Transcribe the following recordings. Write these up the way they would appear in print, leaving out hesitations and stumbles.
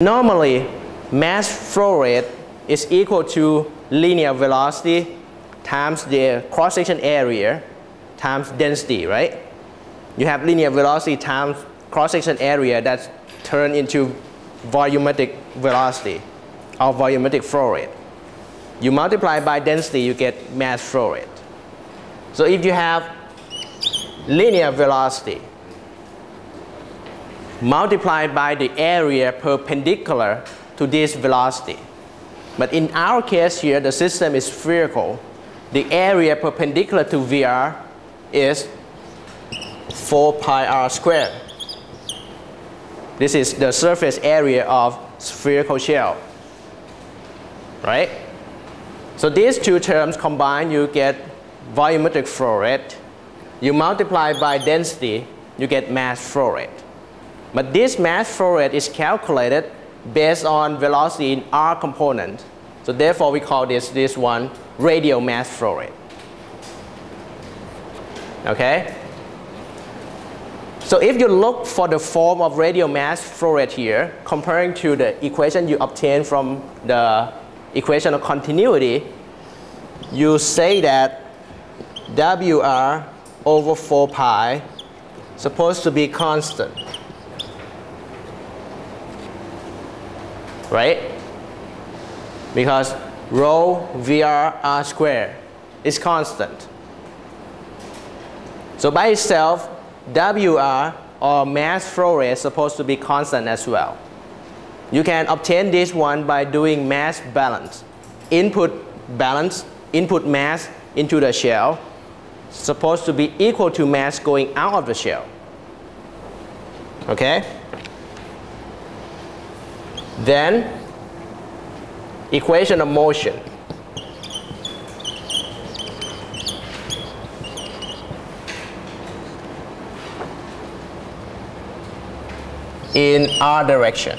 Normally, mass flow rate is equal to linear velocity times the cross-section area times density, right? You have linear velocity times cross-section area that's turned into volumetric velocity or volumetric flow rate. You multiply by density, you get mass flow rate. So if you have linear velocity multiplied by the area perpendicular to this velocity. But in our case here, the system is spherical. The area perpendicular to VR is 4 pi r squared. This is the surface area of spherical shell, right? So these two terms combined, you get volumetric flow rate. You multiply by density, you get mass flow rate. But this mass flow rate is calculated based on velocity in r component. So therefore we call this one radial mass flow rate. Okay? So if you look for the form of radial mass flow rate here, comparing to the equation you obtained from the equation of continuity, you say that WR over 4 pi supposed to be constant. Right? Because rho VR r squared is constant. So by itself, WR or mass flow rate is supposed to be constant as well. You can obtain this one by doing mass balance. Input mass into the shell supposed to be equal to mass going out of the shell. Okay? Then equation of motion. In r direction.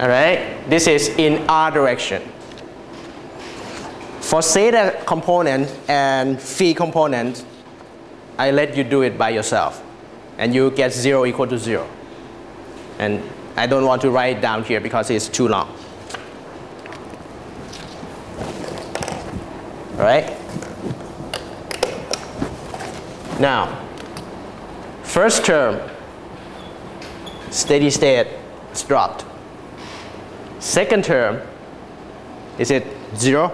All right, this is in r direction. For theta component and phi component, I let you do it by yourself. And you get 0 equal to 0. And I don't want to write it down here because it's too long. All right? Now, first term, steady state is dropped. Second term, is it 0?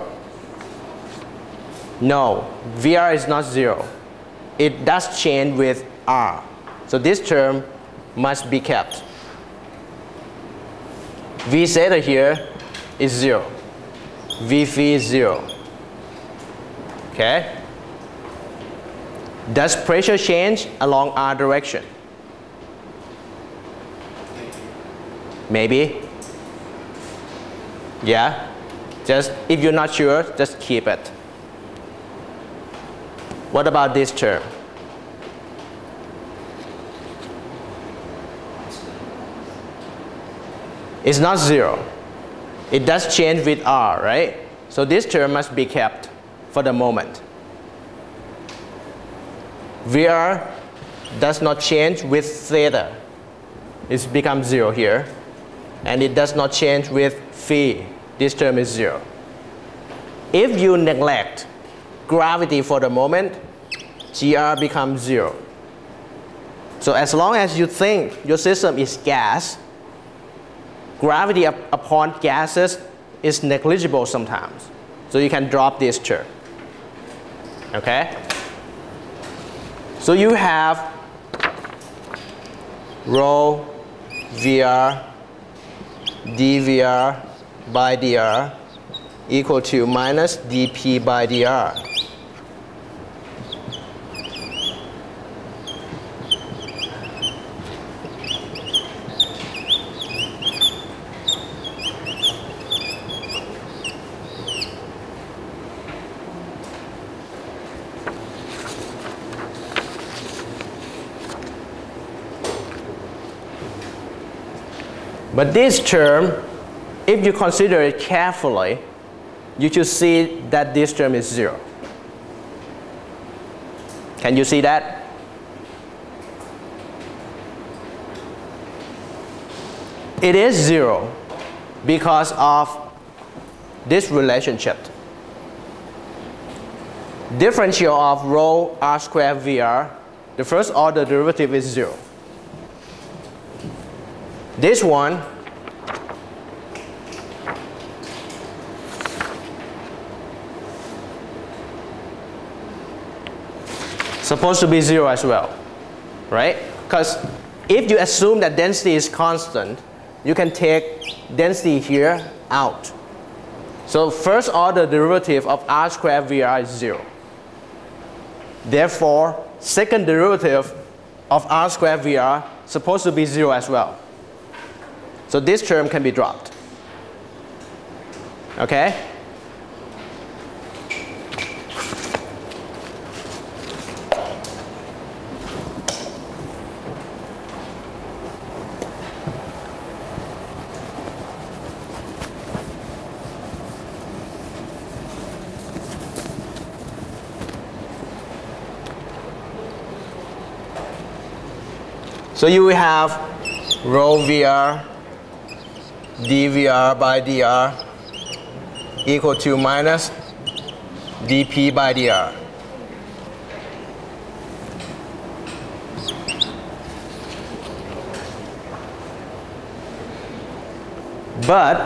No, VR is not 0. It does change with R. So this term must be kept. V theta here is 0. V phi is 0. Okay? Does pressure change along R direction? Maybe. Yeah, just if you're not sure, just keep it. What about this term? It's not 0. It does change with R, right? So this term must be kept. for the moment. VR does not change with theta. It becomes 0 here. And it does not change with phi. This term is 0. If you neglect gravity for the moment, GR becomes 0. So as long as you think your system is gas, gravity upon gases is negligible sometimes. So you can drop this term. Okay? So you have rho VR dVr by dr equal to minus dP by dr. But this term, if you consider it carefully, you should see that this term is 0. Can you see that? It is 0 because of this relationship. Differential of rho r squared VR, the first order derivative is 0. This one supposed to be 0 as well, right? Because if you assume that density is constant, you can take density here out. So first order derivative of r squared VR is 0. Therefore, second derivative of r squared VR supposed to be 0 as well. So this term can be dropped. Okay? So you will have rho VR dVr by dr equal to minus dP by dr. But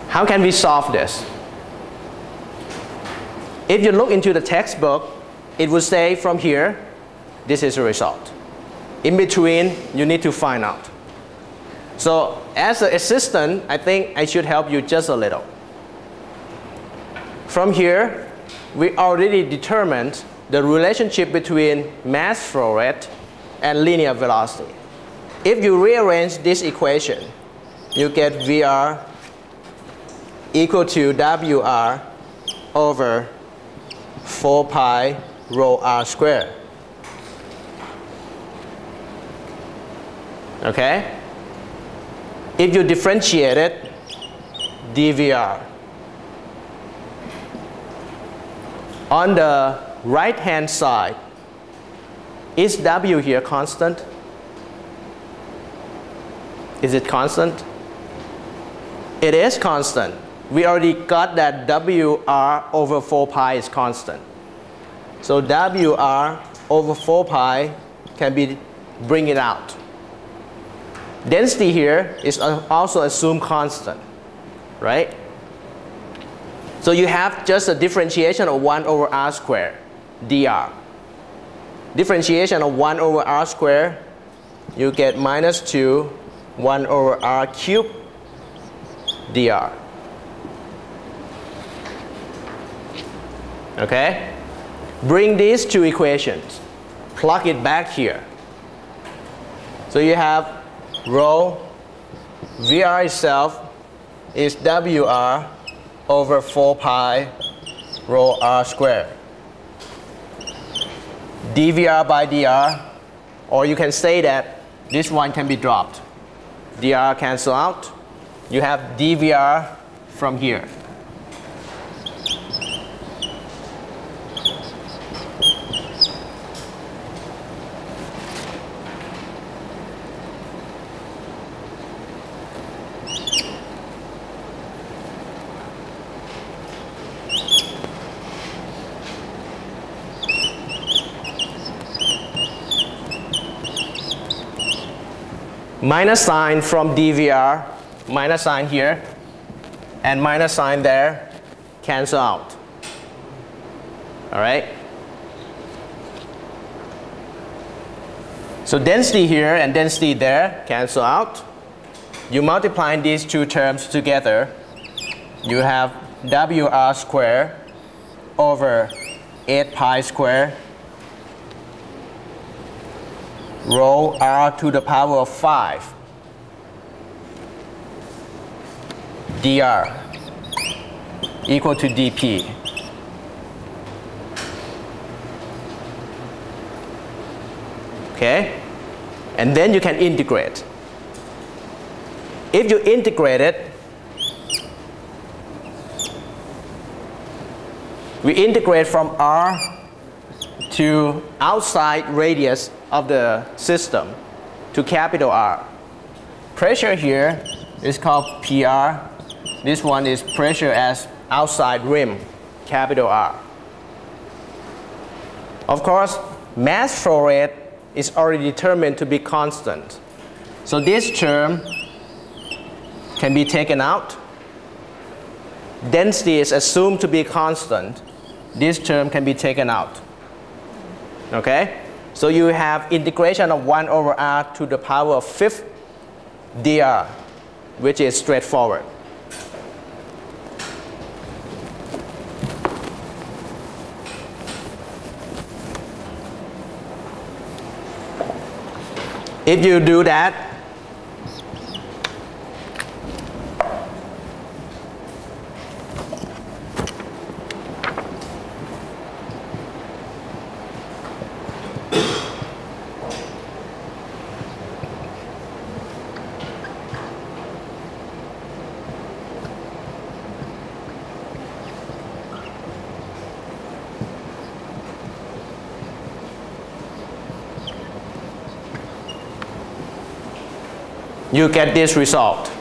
how can we solve this? If you look into the textbook, it would say from here, this is the result. In between, you need to find out. So as an assistant, I think I should help you just a little. From here, we already determined the relationship between mass flow rate and linear velocity. If you rearrange this equation, you get VR equal to WR over 4 pi rho r squared. Okay? If you differentiate it, dVr. On the right-hand side, is W here constant? Is it constant? It is constant. We already got that WR over 4 pi is constant. So WR over 4 pi can be, bring it out. Density here is also assumed constant, right? So you have just a differentiation of 1 over r squared, dr. Differentiation of 1 over r squared, you get minus 2, 1 over r cubed, dr. Okay? Bring these two equations, plug it back here. So you have rho VR itself is WR over 4 pi rho r squared. dVr by dr, or you can say that this one can be dropped. dr cancel out. You have dVr from here. Minus sign from DVR, minus sign here, and minus sign there, cancel out. All right? So density here and density there, cancel out. You multiply these two terms together, you have WR squared over 8 pi squared rho r to the power of 5 dr equal to dp. Okay? And then you can integrate. If you integrate it, we integrate from r to outside radius of the system to capital R. Pressure here is called PR. This one is pressure as outside rim, capital R. Of course, mass flow rate is already determined to be constant. So this term can be taken out. Density is assumed to be constant. This term can be taken out. Okay? So you have integration of 1 over r to the power of 5th dr, which is straightforward. If you do that, you get this result.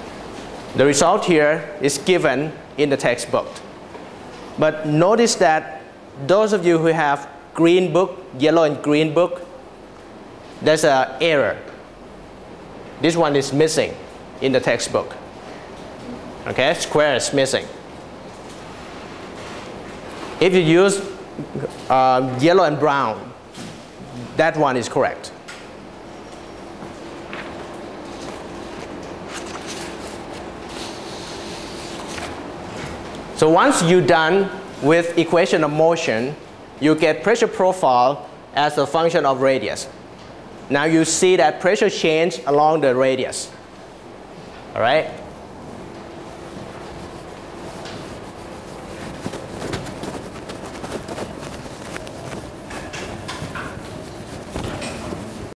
The result here is given in the textbook. But notice that those of you who have green book, yellow and green book, there's an error. This one is missing in the textbook. Okay, square is missing. If you use yellow and brown, that one is correct. So once you're done with equation of motion, you get pressure profile as a function of radius. Now you see that pressure change along the radius. All right?